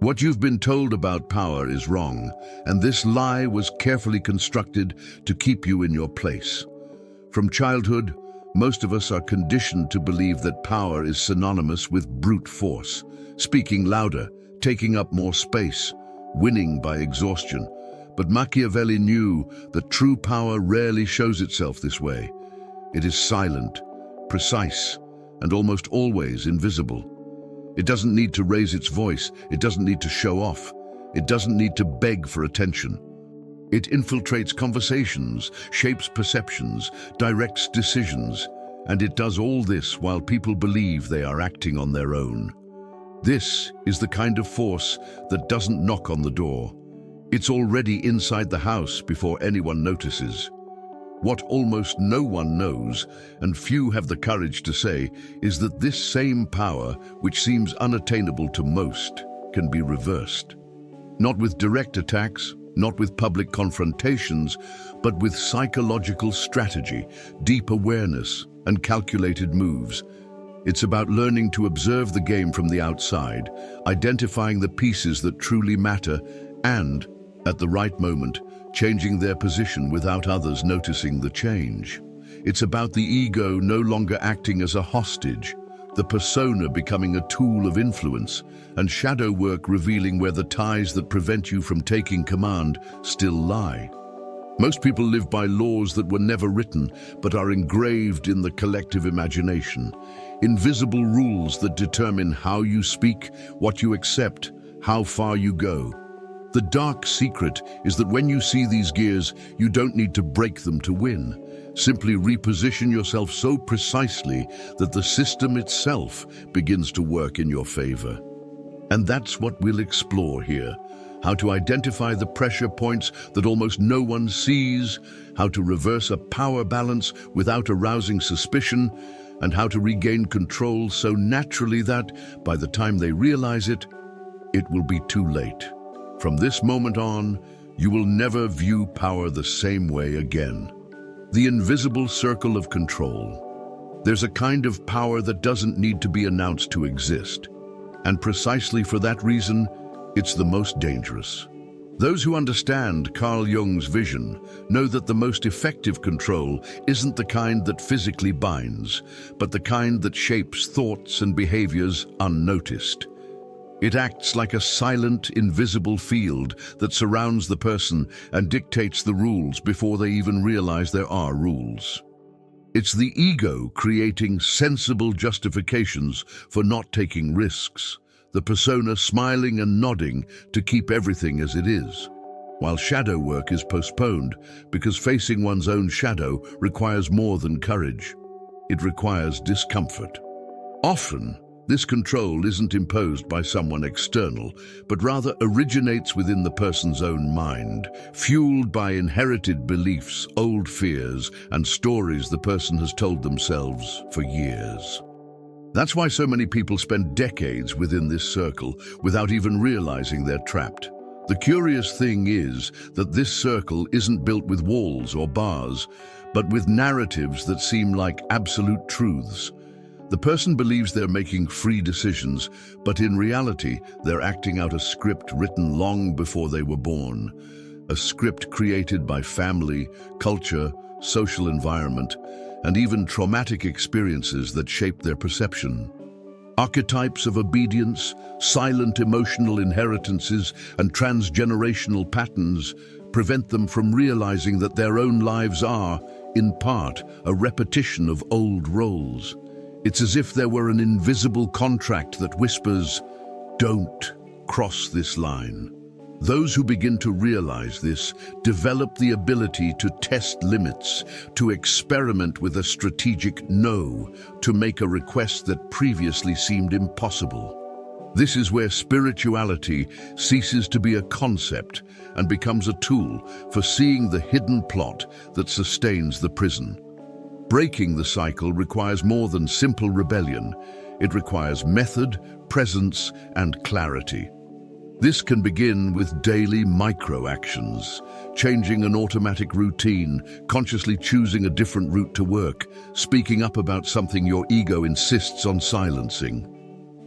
What you've been told about power is wrong, and this lie was carefully constructed to keep you in your place. From childhood, most of us are conditioned to believe that power is synonymous with brute force, speaking louder, taking up more space, winning by exhaustion. But Machiavelli knew that true power rarely shows itself this way. It is silent, precise, and almost always invisible. It doesn't need to raise its voice, it doesn't need to show off, it doesn't need to beg for attention. It infiltrates conversations, shapes perceptions, directs decisions, and it does all this while people believe they are acting on their own. This is the kind of force that doesn't knock on the door. It's already inside the house before anyone notices. What almost no one knows, and few have the courage to say, is that this same power, which seems unattainable to most, can be reversed. Not with direct attacks, not with public confrontations, but with psychological strategy, deep awareness, and calculated moves. It's about learning to observe the game from the outside, identifying the pieces that truly matter, and, at the right moment, changing their position without others noticing the change. It's about the ego no longer acting as a hostage, the persona becoming a tool of influence, and shadow work revealing where the ties that prevent you from taking command still lie. Most people live by laws that were never written, but are engraved in the collective imagination. Invisible rules that determine how you speak, what you accept, how far you go. The dark secret is that when you see these gears, you don't need to break them to win. Simply reposition yourself so precisely that the system itself begins to work in your favor. And that's what we'll explore here. How to identify the pressure points that almost no one sees, how to reverse a power balance without arousing suspicion, and how to regain control so naturally that, by the time they realize it, it will be too late. From this moment on, you will never view power the same way again. The invisible circle of control. There's a kind of power that doesn't need to be announced to exist. And precisely for that reason, it's the most dangerous. Those who understand Carl Jung's vision know that the most effective control isn't the kind that physically binds, but the kind that shapes thoughts and behaviors unnoticed. It acts like a silent, invisible field that surrounds the person and dictates the rules before they even realize there are rules. It's the ego creating sensible justifications for not taking risks, the persona smiling and nodding to keep everything as it is, while shadow work is postponed because facing one's own shadow requires more than courage. It requires discomfort. Often, this control isn't imposed by someone external, but rather originates within the person's own mind, fueled by inherited beliefs, old fears, and stories the person has told themselves for years. That's why so many people spend decades within this circle without even realizing they're trapped. The curious thing is that this circle isn't built with walls or bars, but with narratives that seem like absolute truths. The person believes they're making free decisions, but in reality, they're acting out a script written long before they were born. A script created by family, culture, social environment, and even traumatic experiences that shape their perception. Archetypes of obedience, silent emotional inheritances, and transgenerational patterns prevent them from realizing that their own lives are, in part, a repetition of old roles. It's as if there were an invisible contract that whispers, "Don't cross this line." Those who begin to realize this develop the ability to test limits, to experiment with a strategic no, to make a request that previously seemed impossible. This is where spirituality ceases to be a concept and becomes a tool for seeing the hidden plot that sustains the prison. Breaking the cycle requires more than simple rebellion. It requires method, presence, and clarity. This can begin with daily micro-actions, changing an automatic routine, consciously choosing a different route to work, speaking up about something your ego insists on silencing.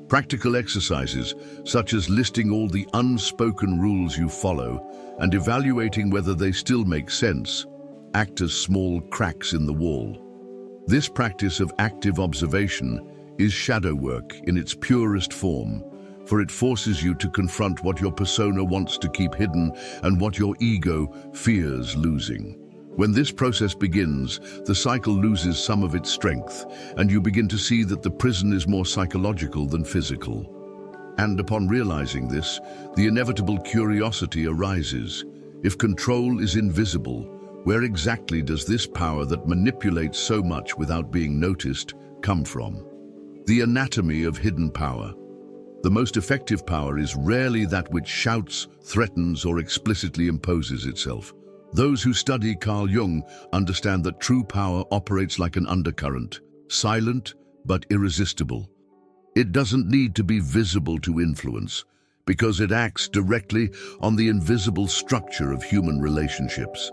Practical exercises, such as listing all the unspoken rules you follow and evaluating whether they still make sense, act as small cracks in the wall. This practice of active observation is shadow work in its purest form, for it forces you to confront what your persona wants to keep hidden and what your ego fears losing. When this process begins, the cycle loses some of its strength, and you begin to see that the prison is more psychological than physical. And upon realizing this, the inevitable curiosity arises. If control is invisible, where exactly does this power that manipulates so much without being noticed come from? The anatomy of hidden power. The most effective power is rarely that which shouts, threatens, or explicitly imposes itself. Those who study Carl Jung understand that true power operates like an undercurrent, silent but irresistible. It doesn't need to be visible to influence, because it acts directly on the invisible structure of human relationships.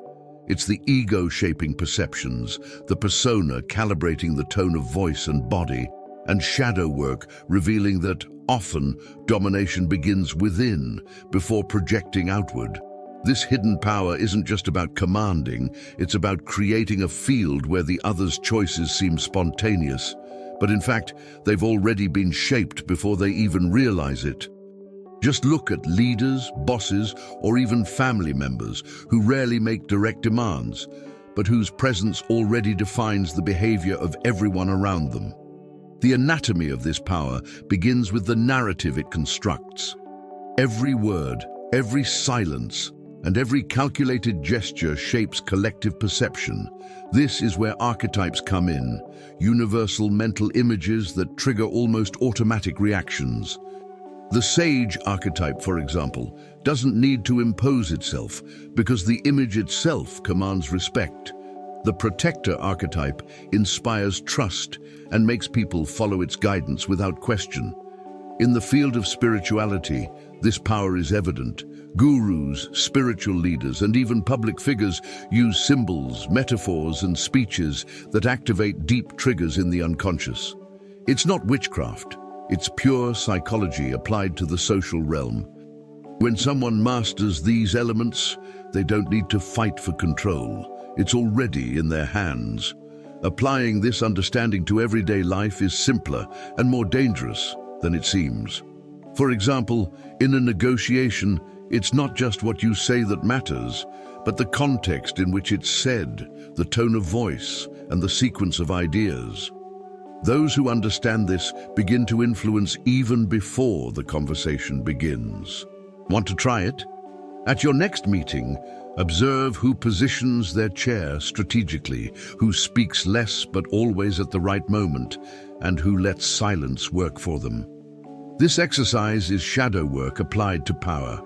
It's the ego shaping perceptions, the persona calibrating the tone of voice and body, and shadow work revealing that often domination begins within before projecting outward. This hidden power isn't just about commanding, it's about creating a field where the other's choices seem spontaneous, but in fact, they've already been shaped before they even realize it. Just look at leaders, bosses, or even family members who rarely make direct demands, but whose presence already defines the behavior of everyone around them. The anatomy of this power begins with the narrative it constructs. Every word, every silence, and every calculated gesture shapes collective perception. This is where archetypes come in, universal mental images that trigger almost automatic reactions. The sage archetype, for example, doesn't need to impose itself because the image itself commands respect. The protector archetype inspires trust and makes people follow its guidance without question. In the field of spirituality, this power is evident. Gurus, spiritual leaders, and even public figures use symbols, metaphors, and speeches that activate deep triggers in the unconscious. It's not witchcraft, it's pure psychology applied to the social realm. When someone masters these elements, they don't need to fight for control. It's already in their hands. Applying this understanding to everyday life is simpler and more dangerous than it seems. For example, in a negotiation, it's not just what you say that matters, but the context in which it's said, the tone of voice, and the sequence of ideas. Those who understand this begin to influence even before the conversation begins. Want to try it? At your next meeting, observe who positions their chair strategically, who speaks less but always at the right moment, and who lets silence work for them. This exercise is shadow work applied to power,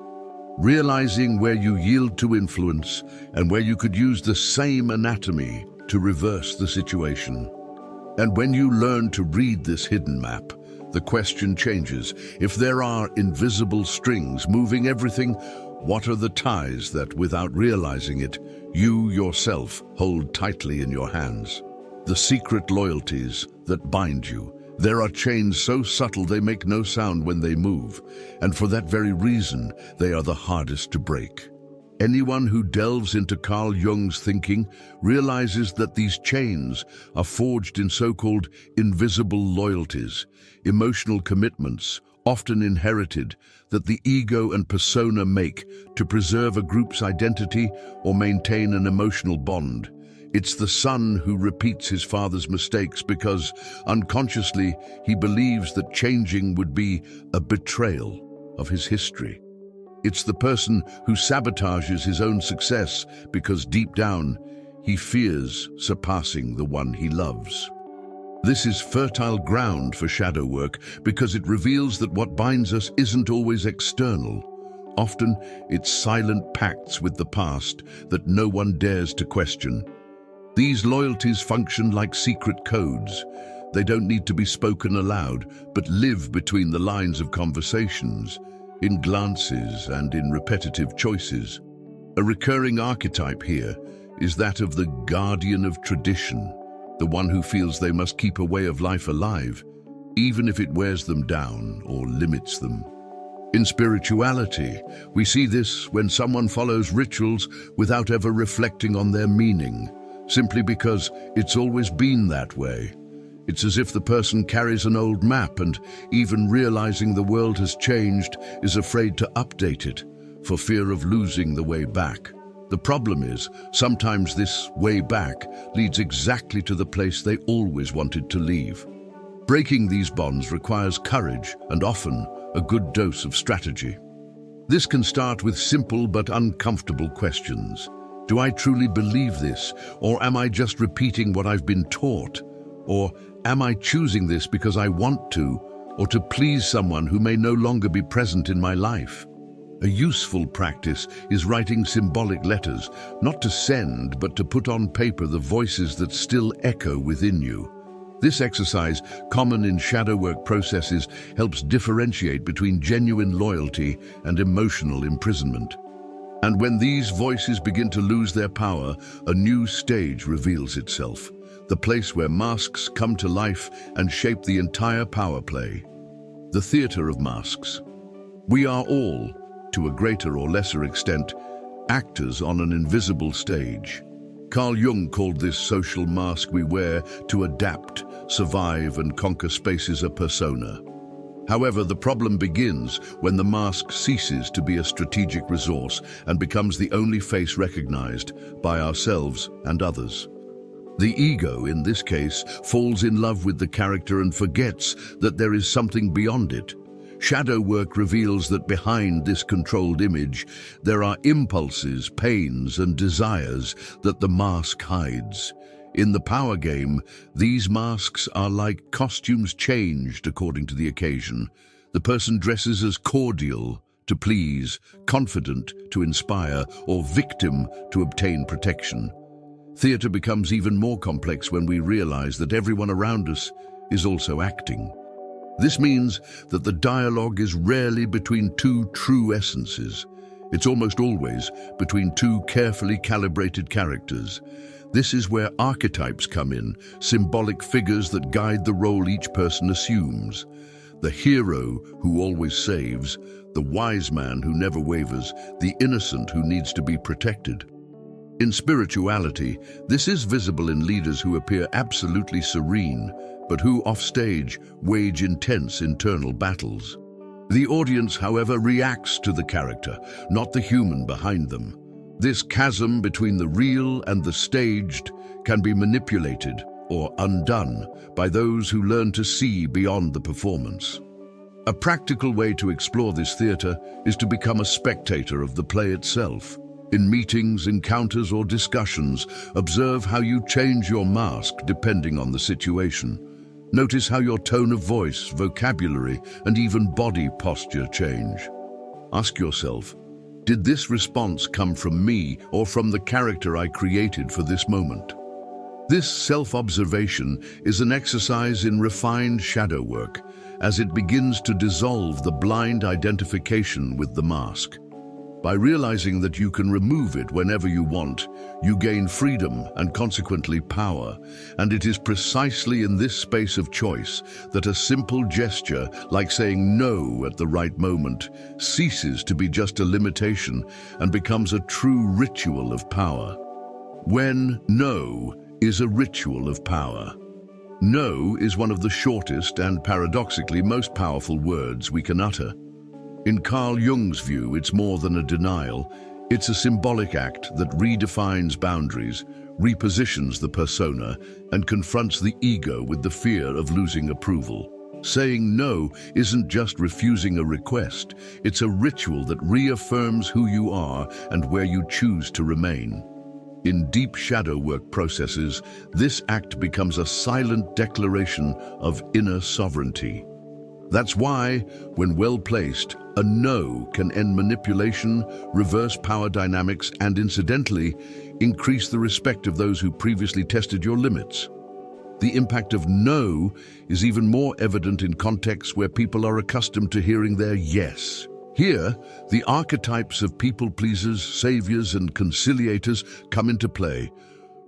realizing where you yield to influence and where you could use the same anatomy to reverse the situation. And when you learn to read this hidden map, the question changes. If there are invisible strings moving everything, what are the ties that, without realizing it, you yourself hold tightly in your hands? The secret loyalties that bind you. There are chains so subtle they make no sound when they move, and for that very reason, they are the hardest to break. Anyone who delves into Carl Jung's thinking realizes that these chains are forged in so-called invisible loyalties, emotional commitments, often inherited, that the ego and persona make to preserve a group's identity or maintain an emotional bond. It's the son who repeats his father's mistakes because, unconsciously, he believes that changing would be a betrayal of his history. It's the person who sabotages his own success because, deep down, he fears surpassing the one he loves. This is fertile ground for shadow work because it reveals that what binds us isn't always external. Often, it's silent pacts with the past that no one dares to question. These loyalties function like secret codes. They don't need to be spoken aloud, but live between the lines of conversations, in glances and in repetitive choices. A recurring archetype here is that of the guardian of tradition, the one who feels they must keep a way of life alive, even if it wears them down or limits them. In spirituality, we see this when someone follows rituals without ever reflecting on their meaning, simply because it's always been that way. It's as if the person carries an old map and, even realizing the world has changed, is afraid to update it for fear of losing the way back. The problem is, sometimes this way back leads exactly to the place they always wanted to leave. Breaking these bonds requires courage and often a good dose of strategy. This can start with simple but uncomfortable questions. Do I truly believe this, or am I just repeating what I've been taught? Or am I choosing this because I want to, or to please someone who may no longer be present in my life? A useful practice is writing symbolic letters, not to send, but to put on paper the voices that still echo within you. This exercise, common in shadow work processes, helps differentiate between genuine loyalty and emotional imprisonment. And when these voices begin to lose their power, a new stage reveals itself, the place where masks come to life and shape the entire power play. The theater of masks. We are all, to a greater or lesser extent, actors on an invisible stage. Carl Jung called this social mask we wear to adapt, survive, and conquer spaces a persona. However, the problem begins when the mask ceases to be a strategic resource and becomes the only face recognized by ourselves and others. The ego, in this case, falls in love with the character and forgets that there is something beyond it. Shadow work reveals that behind this controlled image, there are impulses, pains, and desires that the mask hides. In the power game, these masks are like costumes changed according to the occasion. The person dresses as cordial, to please, confident, to inspire, or victim, to obtain protection. Theater becomes even more complex when we realize that everyone around us is also acting. This means that the dialogue is rarely between two true essences. It's almost always between two carefully calibrated characters. This is where archetypes come in, symbolic figures that guide the role each person assumes. The hero who always saves, the wise man who never wavers, the innocent who needs to be protected. In spirituality, this is visible in leaders who appear absolutely serene, but who, offstage, wage intense internal battles. The audience, however, reacts to the character, not the human behind them. This chasm between the real and the staged can be manipulated or undone by those who learn to see beyond the performance. A practical way to explore this theater is to become a spectator of the play itself. In meetings, encounters, or discussions, observe how you change your mask depending on the situation. Notice how your tone of voice, vocabulary, and even body posture change. Ask yourself, did this response come from me or from the character I created for this moment? This self-observation is an exercise in refined shadow work, as it begins to dissolve the blind identification with the mask. By realizing that you can remove it whenever you want, you gain freedom and consequently power, and it is precisely in this space of choice that a simple gesture, like saying no at the right moment, ceases to be just a limitation and becomes a true ritual of power. When no is a ritual of power. No is one of the shortest and paradoxically most powerful words we can utter. In Carl Jung's view, it's more than a denial. It's a symbolic act that redefines boundaries, repositions the persona, and confronts the ego with the fear of losing approval. Saying no isn't just refusing a request, it's a ritual that reaffirms who you are and where you choose to remain. In deep shadow work processes, this act becomes a silent declaration of inner sovereignty. That's why, when well placed, a no can end manipulation, reverse power dynamics, and incidentally, increase the respect of those who previously tested your limits. The impact of no is even more evident in contexts where people are accustomed to hearing their yes. Here, the archetypes of people pleasers, saviors, and conciliators come into play,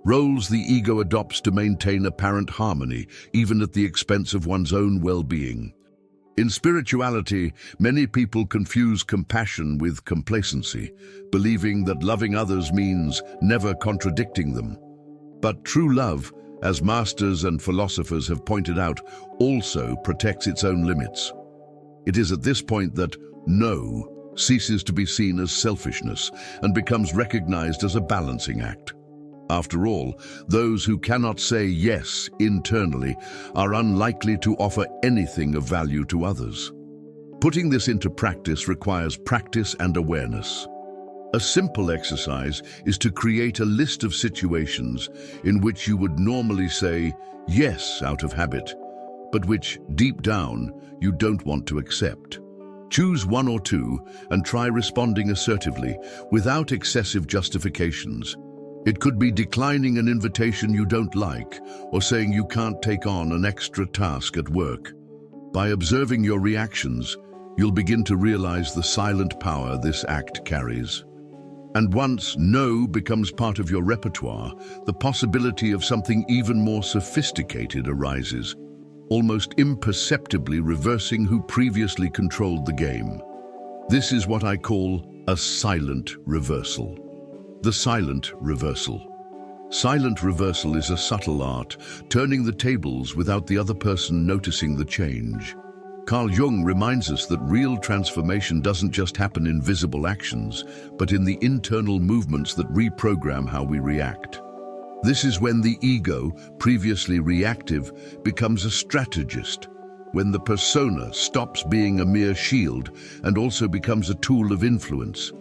roles the ego adopts to maintain apparent harmony, even at the expense of one's own well-being. In spirituality, many people confuse compassion with complacency, believing that loving others means never contradicting them. But true love, as masters and philosophers have pointed out, also protects its own limits. It is at this point that no ceases to be seen as selfishness and becomes recognized as a balancing act. After all, those who cannot say yes internally are unlikely to offer anything of value to others. Putting this into practice requires practice and awareness. A simple exercise is to create a list of situations in which you would normally say yes out of habit, but which, deep down, you don't want to accept. Choose one or two and try responding assertively, without excessive justifications. It could be declining an invitation you don't like, or saying you can't take on an extra task at work. By observing your reactions, you'll begin to realize the silent power this act carries. And once no becomes part of your repertoire, the possibility of something even more sophisticated arises, almost imperceptibly reversing who previously controlled the game. This is what I call a silent reversal. The silent reversal. Silent reversal is a subtle art, turning the tables without the other person noticing the change. Carl Jung reminds us that real transformation doesn't just happen in visible actions, but in the internal movements that reprogram how we react. This is when the ego, previously reactive, becomes a strategist, when the persona stops being a mere shield and also becomes a tool of influence.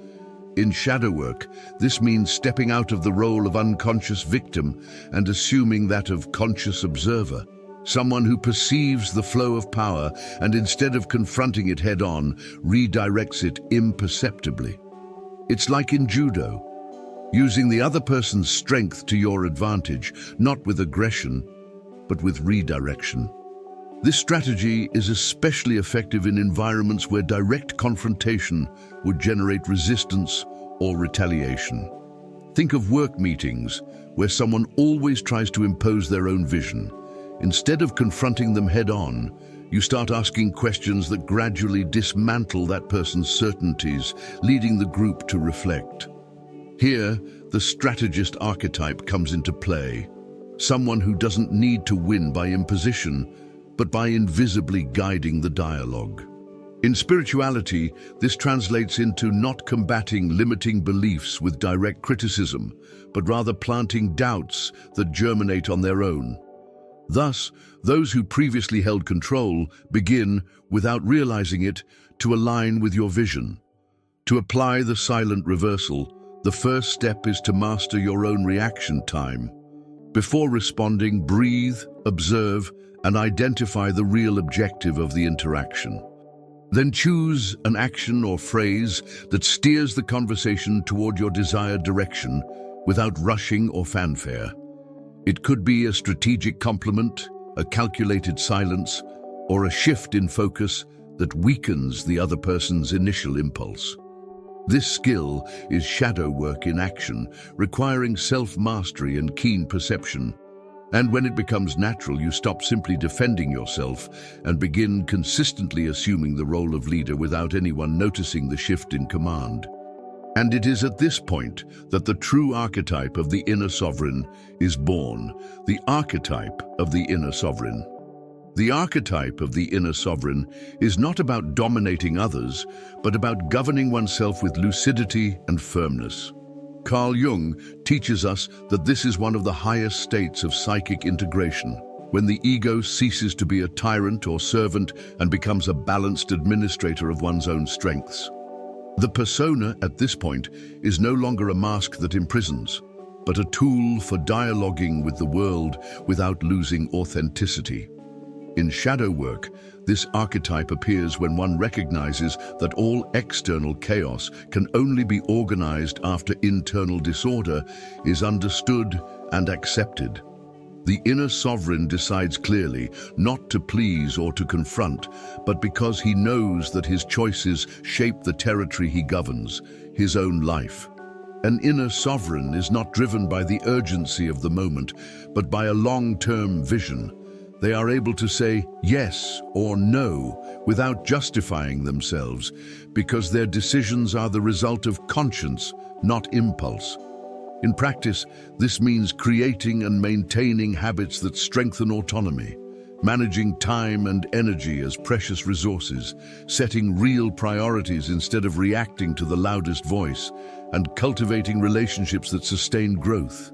In shadow work, this means stepping out of the role of unconscious victim and assuming that of conscious observer, someone who perceives the flow of power and instead of confronting it head-on, redirects it imperceptibly. It's like in judo, using the other person's strength to your advantage, not with aggression, but with redirection. This strategy is especially effective in environments where direct confrontation would generate resistance or retaliation. Think of work meetings, where someone always tries to impose their own vision. Instead of confronting them head-on, you start asking questions that gradually dismantle that person's certainties, leading the group to reflect. Here, the strategist archetype comes into play. Someone who doesn't need to win by imposition, but by invisibly guiding the dialogue. In spirituality, this translates into not combating limiting beliefs with direct criticism, but rather planting doubts that germinate on their own. Thus, those who previously held control begin, without realizing it, to align with your vision. To apply the silent reversal, the first step is to master your own reaction time. Before responding, breathe, observe, and identify the real objective of the interaction. Then choose an action or phrase that steers the conversation toward your desired direction without rushing or fanfare. It could be a strategic compliment, a calculated silence, or a shift in focus that weakens the other person's initial impulse. This skill is shadow work in action, requiring self-mastery and keen perception. And when it becomes natural, you stop simply defending yourself and begin consistently assuming the role of leader without anyone noticing the shift in command. And it is at this point that the true archetype of the inner sovereign is born, the archetype of the inner sovereign. The archetype of the inner sovereign is not about dominating others, but about governing oneself with lucidity and firmness. Carl Jung teaches us that this is one of the highest states of psychic integration, when the ego ceases to be a tyrant or servant and becomes a balanced administrator of one's own strengths. The persona at this point is no longer a mask that imprisons, but a tool for dialoguing with the world without losing authenticity. In shadow work, this archetype appears when one recognizes that all external chaos can only be organized after internal disorder is understood and accepted. The inner sovereign decides clearly, not to please or to confront, but because he knows that his choices shape the territory he governs, his own life. An inner sovereign is not driven by the urgency of the moment, but by a long-term vision. They are able to say yes or no without justifying themselves, because their decisions are the result of conscience, not impulse. In practice, this means creating and maintaining habits that strengthen autonomy, managing time and energy as precious resources, setting real priorities instead of reacting to the loudest voice, and cultivating relationships that sustain growth.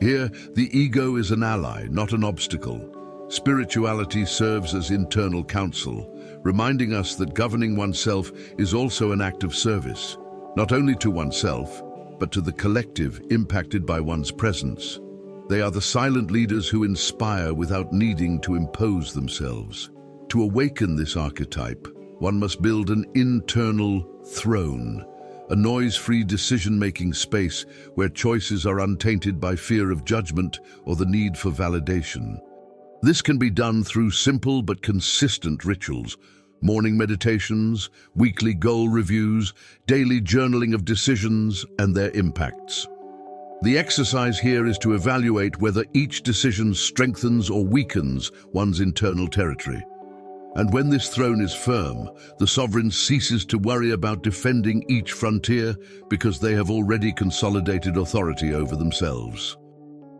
Here, the ego is an ally, not an obstacle. Spirituality serves as internal counsel, reminding us that governing oneself is also an act of service, not only to oneself, but to the collective impacted by one's presence. They are the silent leaders who inspire without needing to impose themselves. To awaken this archetype, one must build an internal throne, a noise-free decision-making space where choices are untainted by fear of judgment or the need for validation. This can be done through simple but consistent rituals: morning meditations, weekly goal reviews, daily journaling of decisions and their impacts. The exercise here is to evaluate whether each decision strengthens or weakens one's internal territory. And when this throne is firm, the sovereign ceases to worry about defending each frontier because they have already consolidated authority over themselves.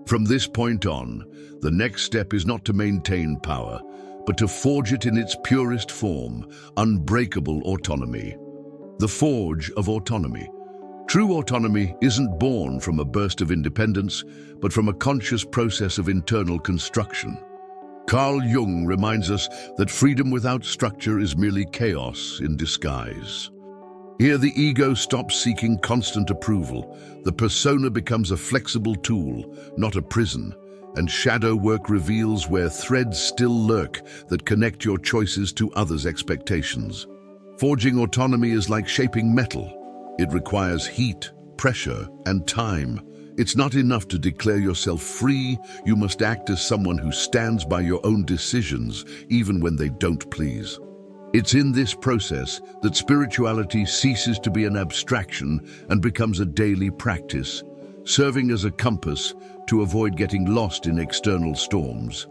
From this point on, the next step is not to maintain power, but to forge it in its purest form, unbreakable autonomy. The forge of autonomy. True autonomy isn't born from a burst of independence, but from a conscious process of internal construction. Carl Jung reminds us that freedom without structure is merely chaos in disguise. Here the ego stops seeking constant approval. The persona becomes a flexible tool, not a prison, and shadow work reveals where threads still lurk that connect your choices to others' expectations. Forging autonomy is like shaping metal. It requires heat, pressure, and time. It's not enough to declare yourself free. You must act as someone who stands by your own decisions, even when they don't please. It's in this process that spirituality ceases to be an abstraction and becomes a daily practice, serving as a compass to avoid getting lost in external storms.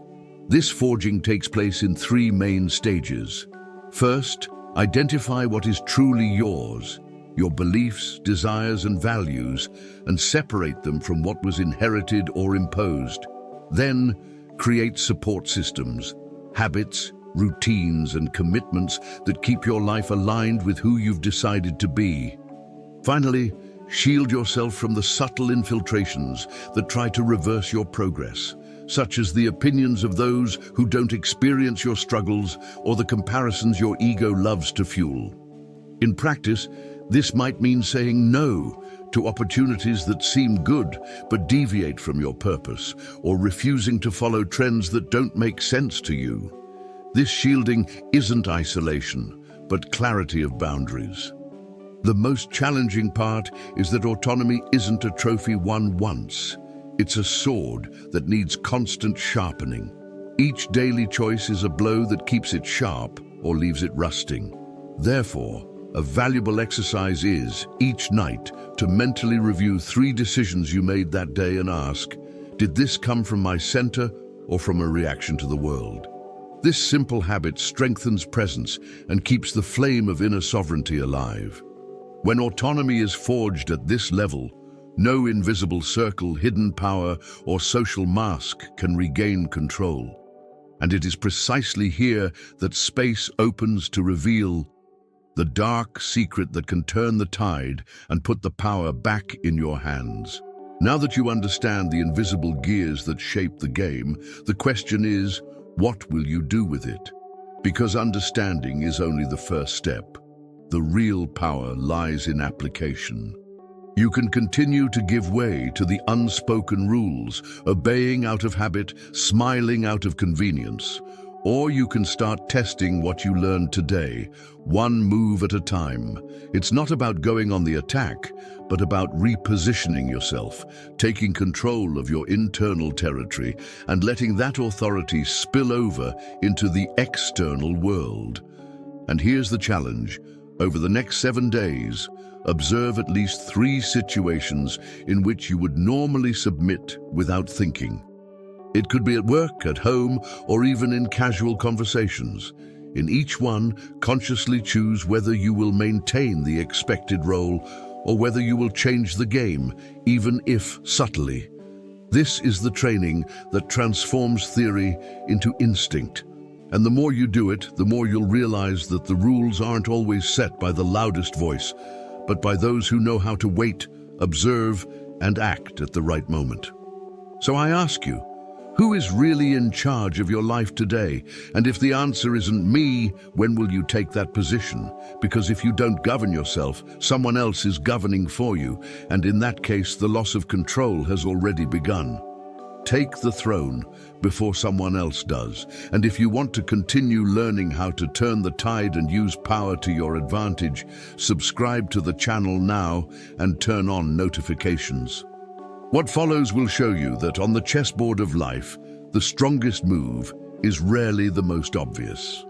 This forging takes place in three main stages. First, identify what is truly yours, your beliefs, desires, and values, and separate them from what was inherited or imposed. Then, create support systems, habits, routines, and commitments that keep your life aligned with who you've decided to be. Finally, shield yourself from the subtle infiltrations that try to reverse your progress, such as the opinions of those who don't experience your struggles or the comparisons your ego loves to fuel. In practice, this might mean saying no to opportunities that seem good but deviate from your purpose, or refusing to follow trends that don't make sense to you. This shielding isn't isolation, but clarity of boundaries. The most challenging part is that autonomy isn't a trophy won once. It's a sword that needs constant sharpening. Each daily choice is a blow that keeps it sharp or leaves it rusting. Therefore, a valuable exercise is, each night, to mentally review 3 decisions you made that day and ask, did this come from my center or from a reaction to the world? This simple habit strengthens presence and keeps the flame of inner sovereignty alive. When autonomy is forged at this level, no invisible circle, hidden power, or social mask can regain control. And it is precisely here that space opens to reveal the dark secret that can turn the tide and put the power back in your hands. Now that you understand the invisible gears that shape the game, the question is, what will you do with it? Because understanding is only the first step. The real power lies in application. You can continue to give way to the unspoken rules, obeying out of habit, smiling out of convenience. Or you can start testing what you learned today, one move at a time. It's not about going on the attack, but about repositioning yourself, taking control of your internal territory, and letting that authority spill over into the external world. And here's the challenge. Over the next 7 days, observe at least 3 situations in which you would normally submit without thinking. It could be at work, at home, or even in casual conversations. In each one, consciously choose whether you will maintain the expected role or whether you will change the game, even if subtly. This is the training that transforms theory into instinct. And the more you do it, the more you'll realize that the rules aren't always set by the loudest voice, but by those who know how to wait, observe, and act at the right moment. So I ask you, who is really in charge of your life today? And if the answer isn't me, when will you take that position? Because if you don't govern yourself, someone else is governing for you, and in that case, the loss of control has already begun. Take the throne before someone else does. And if you want to continue learning how to turn the tide and use power to your advantage, subscribe to the channel now and turn on notifications. What follows will show you that on the chessboard of life, the strongest move is rarely the most obvious.